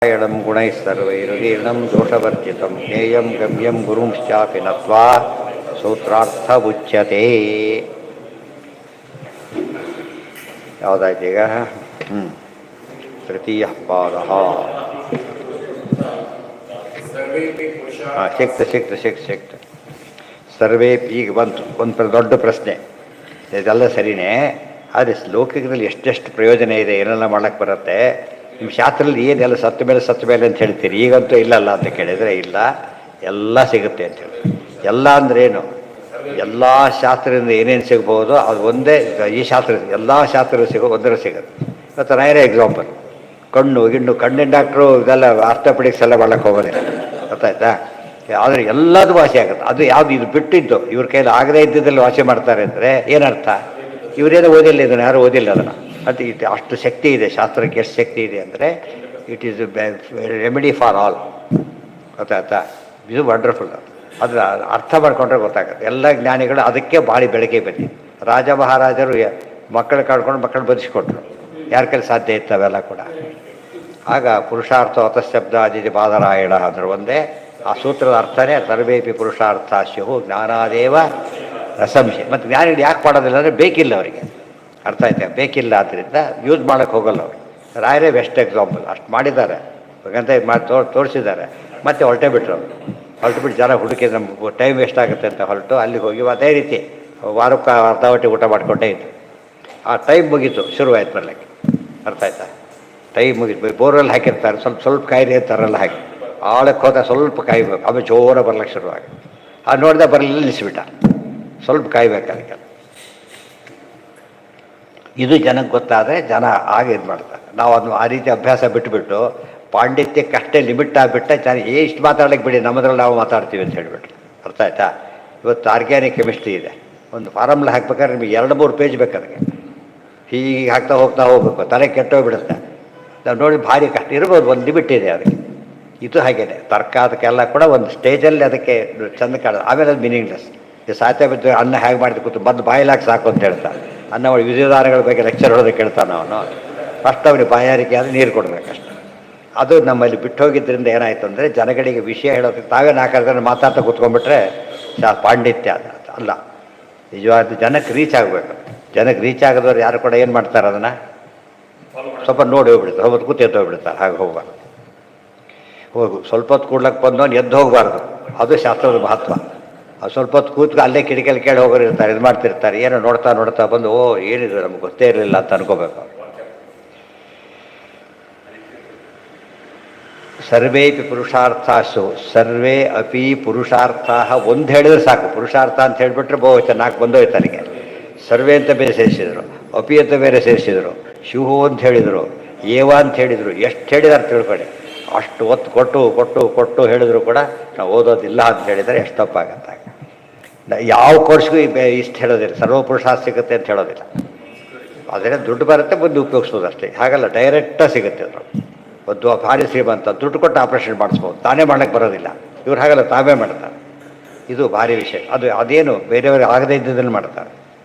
ನಾರಾಯಣಂ ಗುಣೈಃ ಸರ್ವೈರ್ಗೀರ್ಣಂ ದೋಷವರ್ಜಿತಂ ಜ್ಞೇಯಂ ಗಮ್ಯಂ ಗುರುಂಶ್ಚಾಪಿ ನತ್ವಾ ಸೂತ್ರಾರ್ಥವುಚ್ಯತೆ. ಯಾವುದಾಯ್ತು ಈಗ? ತೃತೀಯ ಪಾದ. ಸಿಕ್ತು. ಸರ್ವೇ ಈಗ ಬಂತು ಒಂದು ದೊಡ್ಡ ಪ್ರಶ್ನೆ. ಇದೆಲ್ಲ ಸರಿನೇ, ಆದರೆ ಲೌಕಿಕದಲ್ಲಿ ಎಷ್ಟೆಷ್ಟು ಪ್ರಯೋಜನ ಇದೆ, ಏನೆಲ್ಲ ಮಾಡಕ್ಕೆ ಬರುತ್ತೆ. ನಿಮ್ಮ ಶಾಸ್ತ್ರದಲ್ಲಿ ಏನೆಲ್ಲ ಸತ್ತ ಮೇಲೆ ಅಂತ ಹೇಳ್ತೀರಿ, ಈಗಂತೂ ಇಲ್ಲಲ್ಲ ಅಂತ ಕೇಳಿದರೆ ಇಲ್ಲ, ಎಲ್ಲ ಸಿಗುತ್ತೆ ಅಂತ ಹೇಳಿ. ಎಲ್ಲ ಅಂದ್ರೇನು? ಎಲ್ಲ ಶಾಸ್ತ್ರದಿಂದ ಏನೇನು ಸಿಗ್ಬೋದು ಅದು ಒಂದೇ. ಈ ಶಾಸ್ತ್ರ ಎಲ್ಲ ಶಾಸ್ತ್ರ ಒಂದರ ಸಿಗುತ್ತೆ. ಇವತ್ತು ನಾಯರೇ ಎಕ್ಸಾಂಪಲ್, ಕಣ್ಣಿನ ಡಾಕ್ಟ್ರು ಇದೆಲ್ಲ ಆರ್ಥೋಪೆಡಿಕ್ಸ್ ಎಲ್ಲ ಮಾಡಕ್ಕೆ ಹೋಗೋದಿಲ್ಲ, ಗೊತ್ತಾಯ್ತಾ? ಆದರೆ ಎಲ್ಲದೂ ವಾಸಿ ಆಗುತ್ತೆ. ಅದು ಯಾವುದು ಇದು ಬಿಟ್ಟಿದ್ದು ಇವ್ರ ಕೈಲಿ ಆಗದೇ ಇದ್ದಿದ್ದಲ್ಲಿ ವಾಸಿ ಮಾಡ್ತಾರೆ ಅಂದರೆ ಏನರ್ಥ? ಇವರೇನೋ ಓದಿಲ್ಲ, ಇದನ್ನು ಯಾರು ಓದಿಲ್ಲ ಅದನ್ನು. ಅದು ಇದು ಅಷ್ಟು ಶಕ್ತಿ ಇದೆ ಶಾಸ್ತ್ರಕ್ಕೆ. ಎಷ್ಟು ಶಕ್ತಿ ಇದೆ ಅಂದರೆ it is remedy for all, ಗೊತ್ತಾಯ್ತಾ? ಇದು ವಂಡರ್ಫುಲ್. ಅದರ ಅರ್ಥ ಮಾಡ್ಕೊಂಡ್ರೆ ಗೊತ್ತಾಗುತ್ತೆ. ಎಲ್ಲ ಜ್ಞಾನಿಗಳು ಅದಕ್ಕೆ ಭಾಳ ಬೆಳಗ್ಗೆ ಬಂದಿ. ರಾಜ ಮಹಾರಾಜರು ಮಕ್ಕಳು ಕಾಡ್ಕೊಂಡು ಮಕ್ಕಳು ಬದುಕಿಸ್ಕೊಟ್ರು. ಯಾರ ಕೈಲಿ ಸಾಧ್ಯ ಇತ್ತು ಅವೆಲ್ಲ ಕೂಡ. ಆಗ ಪುರುಷಾರ್ಥ ಹೊತಶಬ್ದ ಅದಿತಿ ಬಾದರಾಯಣ ಅಂದ್ರೆ ಒಂದೇ. ಆ ಸೂತ್ರದ ಅರ್ಥನೇ ಸರ್ವೇಪಿ ಪುರುಷಾರ್ಥ ಸ್ಯು ಜ್ಞಾನಾದೇವ ರಸಂಶಯ. ಮತ್ತು ಜ್ಞಾನಿಗಳು ಯಾಕೆ ಮಾಡೋದಿಲ್ಲ ಅಂದರೆ ಬೇಕಿಲ್ಲ ಅವರಿಗೆ, ಅರ್ಥ ಆಯ್ತಾ? ಬೇಕಿಲ್ಲ, ಆದ್ದರಿಂದ ಯೂಸ್ ಮಾಡೋಕ್ಕೆ ಹೋಗಲ್ಲ ಅವರು. ರಾಯರೇ ಬೆಸ್ಟ್ ಎಕ್ಸಾಂಪಲ್. ಅಷ್ಟು ಮಾಡಿದ್ದಾರೆ, ಹಾಗಂತ ಮಾಡಿ ತೋರಿಸಿದ್ದಾರೆ. ಮತ್ತೆ ಹೊರಟೇ ಬಿಟ್ಟರು. ಹೊರಟುಬಿಟ್ಟು ಜನ ಹುಡುಕಿ ನಮ್ಗೆ ಟೈಮ್ ವೇಸ್ಟ್ ಆಗುತ್ತೆ ಅಂತ ಹೊರಟು ಅಲ್ಲಿಗೆ ಹೋಗಿ ಅದೇ ರೀತಿ ವಾರಕ್ಕೆ ಅರ್ಧ ಹೊಟ್ಟೆ ಊಟ ಮಾಡಿಕೊಂಡೇ ಇತ್ತು. ಆ ಟೈಮ್ ಮುಗೀತು, ಶುರುವಾಯ್ತು ಬರ್ಲಿಕ್ಕೆ, ಅರ್ಥ ಆಯ್ತಾ? ಟೈಮ್ ಮುಗೀತು. ಬೋರಲ್ಲಿ ಹಾಕಿರ್ತಾರೆ, ಸ್ವಲ್ಪ ಕಾಯಿರಿ ಅಂತಾರಲ್ಲ, ಹಾಕಿ ಆಳಕ್ಕೆ ಹೋದ ಸ್ವಲ್ಪ ಕಾಯ್ಬೇಕು, ಆಮೇಲೆ ಜೋರ ಬರ್ಲಿಕ್ಕೆ ಶುರುವಾಗಿ. ಅದು ನೋಡಿದೆ ಬರಲಿಲ್ಲ, ನಿಲ್ಲಿಸ್ಬಿಟ್ಟ. ಸ್ವಲ್ಪ ಕಾಯ್ಬೇಕು ಅದಕ್ಕೆ. ಇದು ಜನಕ್ಕೆ ಗೊತ್ತಾದರೆ ಜನ ಆಗ ಇದು ಮಾಡ್ತಾರೆ. ನಾವು ಅದನ್ನು ಆ ರೀತಿ ಅಭ್ಯಾಸ ಬಿಟ್ಟುಬಿಟ್ಟು ಪಾಂಡಿತ್ಯಕ್ಕಷ್ಟೇ ಲಿಮಿಟ್ ಆಗಿಬಿಟ್ಟೆ ಜನ ಇಷ್ಟು ಮಾತಾಡ್ಲಿಕ್ಕೆ ಬಿಡಿ, ನಮ್ಮದ್ರಲ್ಲಿ ನಾವು ಮಾತಾಡ್ತೀವಿ ಅಂತ ಹೇಳಿಬಿಟ್ರು, ಅರ್ಥ ಆಯ್ತಾ? ಇವತ್ತು ಆರ್ಗ್ಯಾನಿಕ್ ಕೆಮಿಸ್ಟ್ರಿ ಇದೆ. ಒಂದು ಫಾರ್ಮುಲಾ ಹಾಕ್ಬೇಕಾದ್ರೆ ನಿಮಗೆ 2-3 ಪೇಜ್ ಬೇಕು ಅದಕ್ಕೆ. ಹೀಗೆ ಹಾಕ್ತಾ ಹೋಗ್ಬೇಕು, ತಲೆ ಕೆಟ್ಟೋಗ್ಬಿಡುತ್ತೆ. ನಾವು ನೋಡಿ ಭಾರಿ ಕಷ್ಟ ಇರ್ಬೋದು, ಒಂದು ಲಿಮಿಟ್ ಇದೆ ಅದಕ್ಕೆ. ಇದು ಹಾಗೇನೆ ತರ್ಕ ಅದಕ್ಕೆಲ್ಲ ಕೂಡ ಒಂದು ಸ್ಟೇಜಲ್ಲಿ ಅದಕ್ಕೆ ಚೆಂದ ಕಾಣೋದು, ಆಮೇಲೆ ಅದು ಮೀನಿಂಗ್ಲೆಸ್. ಈ ಸಾಧ್ಯ ಬಿದ್ದು ಅನ್ನ ಹೇಗೆ ಮಾಡಿದ ಕೂತು ಬಂದು ಬಾಯಿಲಾಗಿ ಸಾಕು ಅಂತ ಹೇಳ್ತಾರೆ. ಅನ್ನ ವಿದ್ಯುದಾನಗಳ ಬಗ್ಗೆ ಲೆಕ್ಚರ್ ಹೊಡೋದಕ್ಕೆ ಕೇಳ್ತಾನೆ ಅವನು. ಫಸ್ಟ್ ಅವನಿಗೆ ಬಾಯಾರಿಕೆ ಆದರೆ ನೀರು ಕೊಡಬೇಕಷ್ಟೆ. ಅದು ನಮ್ಮಲ್ಲಿ ಬಿಟ್ಟು ಹೋಗಿದ್ದರಿಂದ ಏನಾಯಿತು ಅಂದರೆ ಜನಗಳಿಗೆ ವಿಷಯ ಹೇಳೋದಕ್ಕೆ ತಾವೇ 4 ಜನ ಮಾತಾಡ್ತಾ ಕೂತ್ಕೊಂಡ್ಬಿಟ್ರೆ ಪಾಂಡಿತ್ಯ ಅಲ್ಲ. ನಿಜವಾದ ಜನಕ್ಕೆ ರೀಚ್ ಆಗಬೇಕು. ಜನಕ್ಕೆ ರೀಚ್ ಆಗದವ್ರು ಯಾರು ಕೂಡ ಏನು ಮಾಡ್ತಾರೆ, ಅದನ್ನು ಸ್ವಲ್ಪ ನೋಡಿ ಹೋಗ್ಬಿಡ್ತಾರೆ, ಹೊತ್ತು ಕೂತು ಎದ್ದು ಹೋಗ್ಬಿಡ್ತಾರೆ. ಹಾಗೆ ಹೋಗ್ಬಾರ್ದು. ಸ್ವಲ್ಪ ಹೊತ್ತು ಕೂಡ್ಲಕ್ಕೆ ಬಂದವನು ಎದ್ದು ಹೋಗಬಾರ್ದು, ಅದು ಶಾಸ್ತ್ರದ ಮಹತ್ವ. ಅದು ಸ್ವಲ್ಪ ಹೊತ್ತು ಕೂತ್ಕೊಂಡು ಅಲ್ಲೇ ಕಿಡಿಕೆಯಲ್ಲಿ ಕೇಳಿ ಹೋಗೋರು ಇರ್ತಾರೆ, ಇದು ಮಾಡ್ತಿರ್ತಾರೆ. ಏನೋ ನೋಡ್ತಾ ಬಂದು ಏನಿದು ನಮ್ಗೆ ಗೊತ್ತೇ ಇರಲಿಲ್ಲ ಅಂತ ಅನ್ಕೋಬೇಕು. ಸರ್ವೇಪಿ ಪುರುಷಾರ್ಥಾಸು ಸರ್ವೇ ಅಪಿ ಪುರುಷಾರ್ಥ. ಒಂದು ಹೇಳಿದ್ರೆ ಸಾಕು, ಪುರುಷಾರ್ಥ ಅಂತ ಹೇಳಿಬಿಟ್ರೆ ಚೆನ್ನಾಗಿ ಬಂದೋಯ್ತು ಅಲ್ಲಿಗೆ. ಸರ್ವೇ ಅಂತ ಬೇರೆ ಸೇರಿಸಿದರು, ಅಪಿ ಅಂತ ಬೇರೆ ಸೇರಿಸಿದರು, ಶಿವು ಅಂತ ಹೇಳಿದರು, ಏವ ಅಂತ ಹೇಳಿದರು. ಎಷ್ಟು ಹೇಳಿದಾರೆ ತಿಳ್ಕೊಳ್ಳಿ. ಅಷ್ಟು ಒತ್ತು ಕೊಟ್ಟು ಹೇಳಿದ್ರು ಕೂಡ ನಾವು ಓದೋದಿಲ್ಲ ಅಂತ ಹೇಳಿದರೆ ಎಷ್ಟು ತಪ್ಪಾಗತ್ತೆ. ಯಾವ ಕೋರ್ಸ್ಗೂ ಇಷ್ಟು ಹೇಳೋದಿಲ್ಲ, ಸರ್ವಪುರುಷಾರ್ಥ ಸಿಗುತ್ತೆ ಅಂತ ಹೇಳೋದಿಲ್ಲ. ಆದರೆ ದುಡ್ಡು ಬರುತ್ತೆ, ಮುಂದೆ ಉಪಯೋಗಿಸ್ಬೋದು ಅಷ್ಟೇ. ಹಾಗಲ್ಲ, ಡೈರೆಕ್ಟಾಗಿ ಸಿಗುತ್ತೆ. ಅದು ಒಂದು ಭಾರಿ ಶ್ರೀಮಂತ ದುಡ್ಡು ಕೊಟ್ಟು ಆಪ್ರೇಷನ್ ಮಾಡಿಸ್ಬೋದು, ತಾನೇ ಮಾಡೋಕ್ಕೆ ಬರೋದಿಲ್ಲ. ಇವ್ರು ಹಾಗಲ್ಲ, ತಾವೇ ಮಾಡ್ತಾರೆ. ಇದು ಭಾರಿ ವಿಷಯ. ಅದೇನು ಬೇರೆಯವ್ರಿಗೆ ಆಗದೇ ಇದ್ದದನ್ನು ಮಾಡ್ತಾರೆ,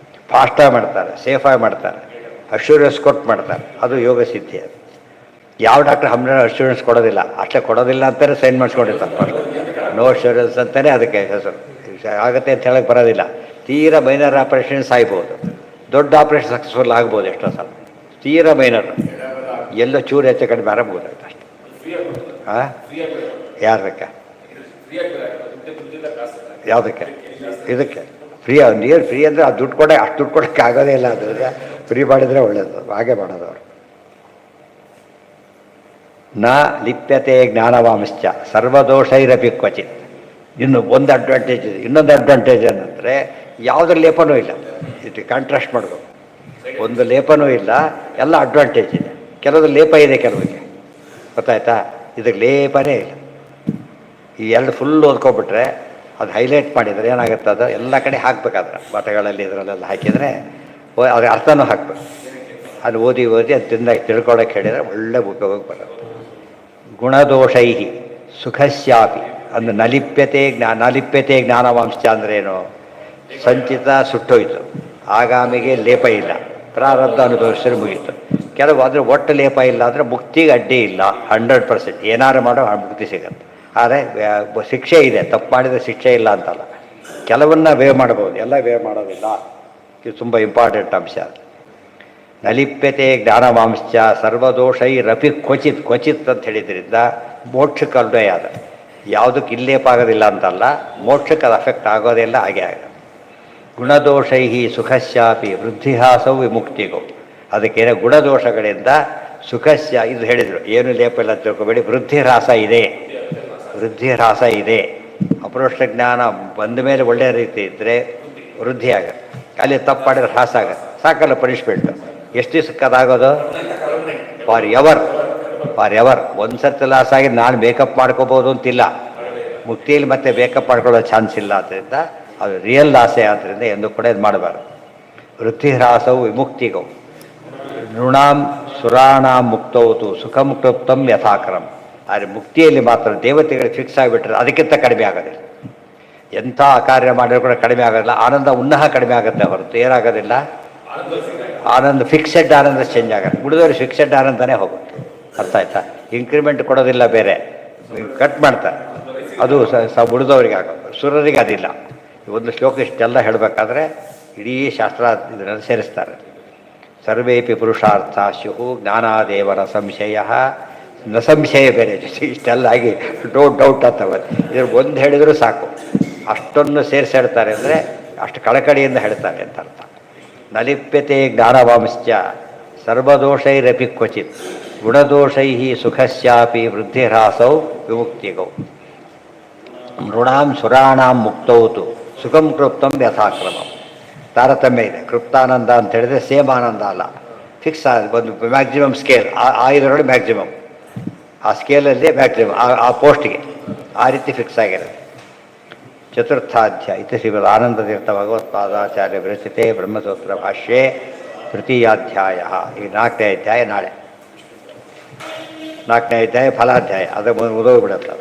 ಫಾಸ್ಟಾಗಿ ಮಾಡ್ತಾರೆ, ಸೇಫಾಗಿ ಮಾಡ್ತಾರೆ, ಅಶ್ಯೂರೆನ್ಸ್ ಕೊಟ್ಟು ಮಾಡ್ತಾರೆ. ಅದು ಯೋಗ ಸಿದ್ಧಿ. ಅದು ಯಾವ ಡಾಕ್ಟ್ರ್ ಅಶ್ಯೂರೆನ್ಸ್ ಕೊಡೋದಿಲ್ಲ, ಅಷ್ಟೇ ಕೊಡೋದಿಲ್ಲ ಅಂತಲೇ ಸೈನ್ ಮಾಡಿಸ್ಕೊಂಡಿರ್ತಾರೆ. ಫಸ್ಟ್ ನೋ ಅಶ್ಯೂರೆನ್ಸ್ ಅಂತಲೇ ಅದಕ್ಕೆ ಹೆಸರು. ಆಗುತ್ತೆ ಅಂತ ಹೇಳಕ್ಕೆ ಬರೋದಿಲ್ಲ. ತೀರಾ ಮೈನರ್ ಆಪ್ರೇಷನ್ ಸಾಯ್ಬೋದು, ದೊಡ್ಡ ಆಪ್ರೇಷನ್ ಸಕ್ಸಸ್ಫುಲ್ ಆಗ್ಬೋದು ಎಷ್ಟೋ ಸಲ. ತೀರಾ ಮೈನರ್ ಎಲ್ಲೋ ಚೂರು ಹೆಚ್ಚು ಕಡಿಮೆ ಆರಾಗ್ಬೋದಾಯ್ತು ಅಷ್ಟೆ. ಹಾಂ, ಯಾರಕ್ಕೆ? ಯಾವುದಕ್ಕೆ? ಇದಕ್ಕೆ ಫ್ರೀ. ನೀರು ಫ್ರೀ ಅಂದರೆ ಅದು ದುಡ್ಡು ಕೊಡೋಕೆ, ಅಷ್ಟು ದುಡ್ಡು ಕೊಡೋಕ್ಕೆ ಆಗೋದೇ ಇಲ್ಲ. ಅದ್ರಿಂದ ಫ್ರೀ ಮಾಡಿದರೆ ಒಳ್ಳೆಯದು. ಹಾಗೆ ಮಾಡೋದು ಅವರು. ನ ಲಿಪ್ಯತೆ ಜ್ಞಾನವಾಂಶ್ಚ ಸರ್ವದೋಷೈರಪಿ ಕ್ವಚಿತ್. ಇನ್ನು ಒಂದು ಅಡ್ವಾಂಟೇಜ್ ಇದೆ. ಇನ್ನೊಂದು ಅಡ್ವಾಂಟೇಜ್ ಏನಂದರೆ ಯಾವುದ್ರ ಲೇಪನೂ ಇಲ್ಲ. ಇದು ಕಾಂಟ್ರಾಸ್ಟ್ ಮಾಡಬೇಕು. ಒಂದು ಲೇಪನೂ ಇಲ್ಲ, ಎಲ್ಲ ಅಡ್ವಾಂಟೇಜ್ ಇದೆ. ಕೆಲವೊಂದು ಲೇಪ ಇದೆ ಕೆಲವರಿಗೆ, ಗೊತ್ತಾಯ್ತಾ? ಇದಕ್ಕೆ ಲೇಪನೇ ಇಲ್ಲ. ಈ ಎರಡು ಫುಲ್ ಓದ್ಕೊಬಿಟ್ರೆ ಅದು ಹೈಲೈಟ್ ಮಾಡಿದರೆ ಏನಾಗುತ್ತೆ, ಅದು ಎಲ್ಲ ಕಡೆ ಹಾಕಬೇಕಾದ್ರೆ ಬಟ್ಟೆಗಳಲ್ಲಿ ಇದರಲ್ಲೆಲ್ಲ ಹಾಕಿದರೆ ಅದ್ರ ಅರ್ಥನೂ ಹಾಕಬೇಕು. ಅದು ಓದಿ ಅದು ತಿಳ್ಕೊಳ್ಳೋಕೆ ಹೇಳಿದರೆ ಒಳ್ಳೆ ಉಪಯೋಗಕ್ಕೆ ಬರುತ್ತೆ. ಗುಣದೋಷೈ ಸುಖಸ್ಯಾಪಿ ಅಂದು ನಲಿಪ್ಯತೆ ಜ್ಞಾನವಾಂಶ ಅಂದ್ರೇನು? ಸಂಚಿತ ಸುಟ್ಟೋಯ್ತು, ಆಗಾಮಿಗೆ ಲೇಪ ಇಲ್ಲ, ಪ್ರಾರಬ್ಧ ಅನುಭವಿಸಿದ್ರೆ ಮುಗೀತು. ಕೆಲವು ಅಂದರೆ ಒಟ್ಟು ಲೇಪ ಇಲ್ಲ ಅಂದರೆ ಮುಕ್ತಿಗೆ ಅಡ್ಡಿ ಇಲ್ಲ 100%. ಏನಾರು ಮಾಡೋ ಮುಕ್ತಿ ಸಿಗುತ್ತೆ. ಆದರೆ ಶಿಕ್ಷೆ ಇದೆ, ತಪ್ಪು ಮಾಡಿದರೆ ಶಿಕ್ಷೆ ಇಲ್ಲ ಅಂತಲ್ಲ. ಕೆಲವನ್ನ ವೇವ್ ಮಾಡ್ಬೋದು, ಎಲ್ಲ ವೇವ್ ಮಾಡೋದಿಲ್ಲ. ಇದು ತುಂಬ ಇಂಪಾರ್ಟೆಂಟ್ ಅಂಶ. ನಲಿಪ್ಯತೆ ಜ್ಞಾನವಾಂಶ ಸರ್ವದೋಷೈರಪಿ ಕ್ವಚಿತ್ ಕ್ವಚಿತ್ ಅಂತ ಹೇಳಿದ್ರಿಂದ ಮೋಕ್ಷಕ್ಕೆ ಅನ್ವಯ ಅದ. ಯಾವುದಕ್ಕೆ ಇಲ್ಲೇಪ ಆಗೋದಿಲ್ಲ ಅಂತಲ್ಲ, ಮೋಕ್ಷಕ್ಕೆ ಅದು ಅಫೆಕ್ಟ್ ಆಗೋದಿಲ್ಲ, ಹಾಗೆ ಆಗ. ಗುಣದೋಷೈ ಸುಖಶ್ಯಾಪಿ ವೃದ್ಧಿಹಾಸೌ ವಿಮುಕ್ತಿಗೋ. ಅದಕ್ಕೇನೆ ಗುಣದೋಷಗಳಿಂದ ಸುಖಶ್ಯ ಇದು ಹೇಳಿದರು. ಏನು ಲೇಪ ಇಲ್ಲ ತಿಳ್ಕೊಬೇಡಿ, ವೃದ್ಧಿಹ್ರಾಸ ಇದೆ, ವೃದ್ಧಿಹ್ರಾಸ ಇದೆ. ಅಪರೋಕ್ಷ ಜ್ಞಾನ ಬಂದ ಮೇಲೆ ಒಳ್ಳೆಯ ರೀತಿ ಇದ್ದರೆ ವೃದ್ಧಿ ಆಗುತ್ತೆ, ಅಲ್ಲಿ ತಪ್ಪು ಮಾಡಿದ್ರೆ ಹ್ರಾಸ ಆಗುತ್ತೆ. ಸಾಕಲ್ಲ ಪನಿಷ್ಮೆಂಟು. ಎಷ್ಟು ದಿವಸಕ್ಕೆ ಅದಾಗೋದು? Forever, forever. ಒಂದು ಸರ್ತಿ ಲಾಸ್ ಆಗಿ ನಾನು ಮೇಕಪ್ ಮಾಡ್ಕೋಬೋದು ಅಂತಿಲ್ಲ. ಮುಕ್ತಿಯಲ್ಲಿ ಮತ್ತೆ ಮೇಕಪ್ ಮಾಡ್ಕೊಳ್ಳೋ ಚಾನ್ಸ್ ಇಲ್ಲ. ಆದ್ದರಿಂದ ಅದು ರಿಯಲ್ ಆಸೆ ಆದ್ದರಿಂದ ಎಂದು ಕೂಡ ಇದು ಮಾಡಬಾರ್ದು. ವೃದ್ಧಿಹ್ರಾಸವು ವಿಮುಕ್ತಿಗೌ ನೃಣಾಂ ಸುರಾಣಾಂ ಮುಕ್ತೌತು ಸುಖ ಮುಕ್ತೋತ್ತಮ್ ಯಥಾಕ್ರಮ. ಆದರೆ ಮುಕ್ತಿಯಲ್ಲಿ ಮಾತ್ರ ದೇವತೆಗಳು ಫಿಕ್ಸ್ ಆಗಿಬಿಟ್ರೆ ಅದಕ್ಕಿಂತ ಕಡಿಮೆ ಆಗೋದಿಲ್ಲ. ಎಂಥ ಕಾರ್ಯ ಮಾಡಿದ್ರು ಕೂಡ ಕಡಿಮೆ ಆಗೋದಿಲ್ಲ. ಆನಂದ ಉನ್ನಹ ಕಡಿಮೆ ಆಗುತ್ತೆ ಹೊರತು ಏನಾಗೋದಿಲ್ಲ. ಆನಂದ ಫಿಕ್ಸೆಡ್ ಆನಂದ ಚೇಂಜ್ ಆಗುತ್ತೆ. ಉಳಿದವ್ರಿಗೆ ಫಿಕ್ಸೆಡ್ ಆನಂದನೇ ಹೋಗುತ್ತೆ. ಅರ್ಥ ಆಯ್ತಾ? ಇಂಕ್ರಿಮೆಂಟ್ ಕೊಡೋದಿಲ್ಲ, ಬೇರೆ ಕಟ್ ಮಾಡ್ತಾರೆ, ಅದು ಉಳಿದವರಿಗೆ ಆಗೋದು. ಸುರರಿಗೆ ಅದಿಲ್ಲ. ಒಂದು ಶ್ಲೋಕ ಇಷ್ಟೆಲ್ಲ ಹೇಳಬೇಕಾದ್ರೆ ಇಡೀ ಶಾಸ್ತ್ರ ಇದನ್ನು ಸೇರಿಸ್ತಾರೆ. ಸರ್ವೇಪಿ ಪುರುಷಾರ್ಥ ಸ್ಯು ಜ್ಞಾನಾದೇವರ ಸಂಶಯ ನ ಸಂಶಯ ಬೇರೆ ಇಷ್ಟೆಲ್ಲ ಆಗಿ ಡೌಟ್ ಆಗ್ತವೆ. ಇದ್ರ ಒಂದು ಹೇಳಿದರೂ ಸಾಕು. ಅಷ್ಟೊಂದು ಸೇರಿಸಿ ಹೇಳ್ತಾರೆ ಅಂದರೆ ಅಷ್ಟು ಕಳಕಳಿಯಿಂದ ಹೇಳ್ತಾರೆ ಅಂತ ಅರ್ಥ. ನಲಿಪ್ಯತೆ ಜ್ಞಾನವಾಂಶ್ಚ ಸರ್ವದೋಷೈರಪಿ ಕ್ವಚಿತ್ ಗುಣದೋಷೈ ಸುಖಸ್ಯಾಪಿ ವೃದ್ಧಿಹ್ರಾಸೌ ವಿಮುಕ್ತಿಗೌ ನೃಣಾಂ ಸುರಾಣಾಂ ಮುಕ್ತೌತು ಸುಖಂ ಕೃಪ್ತಂ ಯಥಾಕ್ರಮಂ. ತಾರತಮ್ಯ ಇದೆ. ಕೃಪ್ತಾನಂದ ಅಂತ ಹೇಳಿದ್ರೆ ಸೇಮ್ ಆನಂದ ಅಲ್ಲ, ಫಿಕ್ಸ್ ಒಂದು ಮ್ಯಾಕ್ಸಿಮಮ್ ಸ್ಕೇಲ್. ಆ ಇದರೊಳಗೆ ಮ್ಯಾಕ್ಸಿಮಮ್, ಆ ಸ್ಕೇಲಲ್ಲಿ ಮ್ಯಾಕ್ಸಿಮಮ್, ಆ ಪೋಸ್ಟ್ಗೆ ಆ ರೀತಿ ಫಿಕ್ಸ್ ಆಗಿರೋದು. ಚತುರ್ಥಾಧ್ಯಾಯ ಇತಿ ಶ್ರೀಮದ್ ಆನಂದತೀರ್ಥ ಭಗವತ್ಪಾದಾಚಾರ್ಯ ವಿರಚಿತೆ ಬ್ರಹ್ಮಸೂತ್ರ ಭಾಷ್ಯೆ ತೃತೀಯಾಧ್ಯಾಯ. ಈ 4ನೇ ಅಧ್ಯಾಯ ನಾಳೆ. 4ನೇ ಅಧ್ಯಾಯ ಫಲಾಧ್ಯಾಯ, ಅದು ಮುಗಿದೋಗ್ಬಿಡುತ್ತೆ.